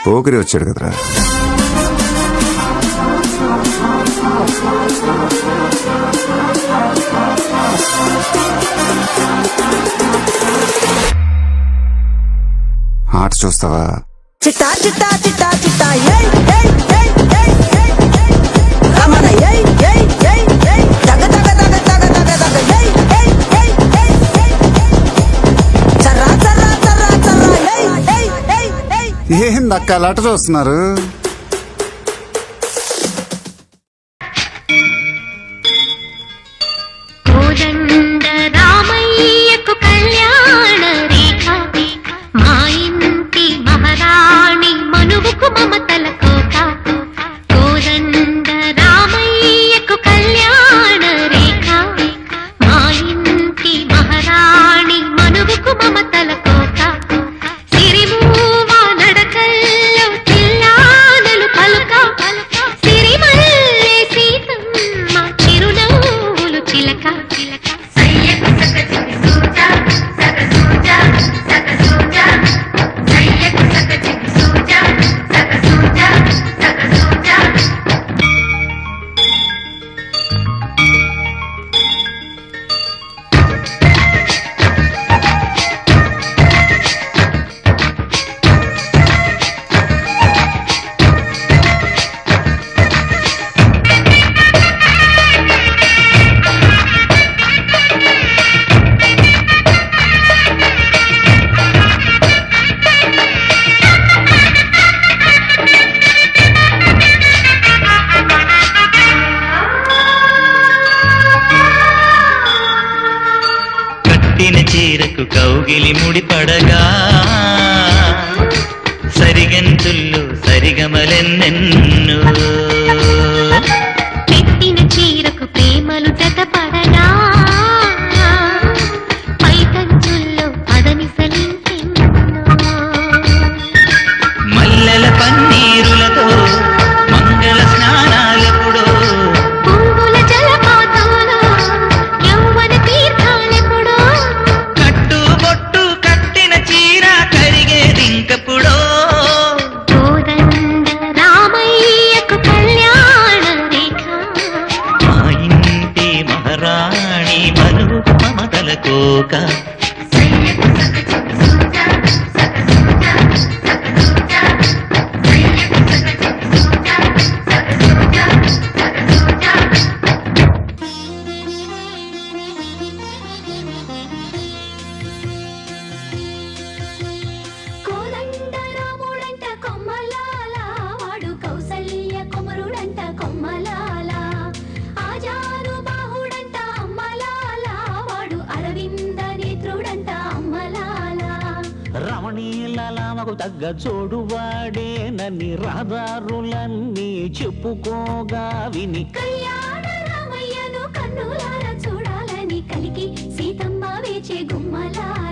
పోకిరి వచ్చాడు కదరా. ఆట చూస్తావా? చిట్టా చిట్టా చిట్టా చిట్టా ఏయ్ ఏయ్ ఏయ్ ఏయ్ ఏయ్ రమణ ఏయ్ ఏయ్ ఏయ్ ఏయ్ దగ దగ దగ దగ దగ దగ ఏయ్ ఏయ్ ఏయ్ ఏయ్ చర్రా చర్రా చర్రా చర్రా ఏయ్ ఏయ్ ఏయ్ ఏయ్ ఏందక్క అట చూస్తున్నారు? కోదండ రామయ్యకు కళ్యాణ రేఖ మా ఇంటి మహారాణి మనువుకు మమతల కోక. కోదండ రామయ్యకు కళ్యాణ రేఖ మా ఇంటి మహారాణి మనువుకు మమతల కోక. సిరిమూవ నడకల్లో చిల్లానలు పలుక సిరిమల్లె సీతమ్మ చిరునవ్వులు చిలక. కట్టిన చీరకు కౌగిలి ముడిపడగా సరిగంతుల్లో సరిగమలెన్నెన్ను. పెట్టిన చీరకు ప్రేమలు జతపడగా పైకంచుల్లో పదనిసలించెన్నో. మల్లెల పన్నీరులతో మంగళ స్నానాలెప్పుడో పువ్వుల జలపాతంలో యవ్వన తీర్థాలెప్పుడో. కట్టుబొట్టు కట్టిన చీర కరిగేదింకప్పుడో. కోదండ రామయ్యకు కళ్యాణ రేఖ మా ఇంటి మహారాణి మనువు మమతల కోక. కోదండ రాముడంట కొమ్మలాల వాడు కౌసల్య కుమరుడంట కొమ్మలాల. ఆజాను బాహుడంట అమ్మలాల వాడు అరవింద నేత్రుడంట అమ్మలాల. రమణీలామకు తగ్గ చోడువాడే నన్ని రహదారులన్నీ చెప్పుకోగా విని కళ్యాణ రామయ్యను కన్నులార చూడాలని కలికి సీతమ్మ వేచే గుమ్మలాల.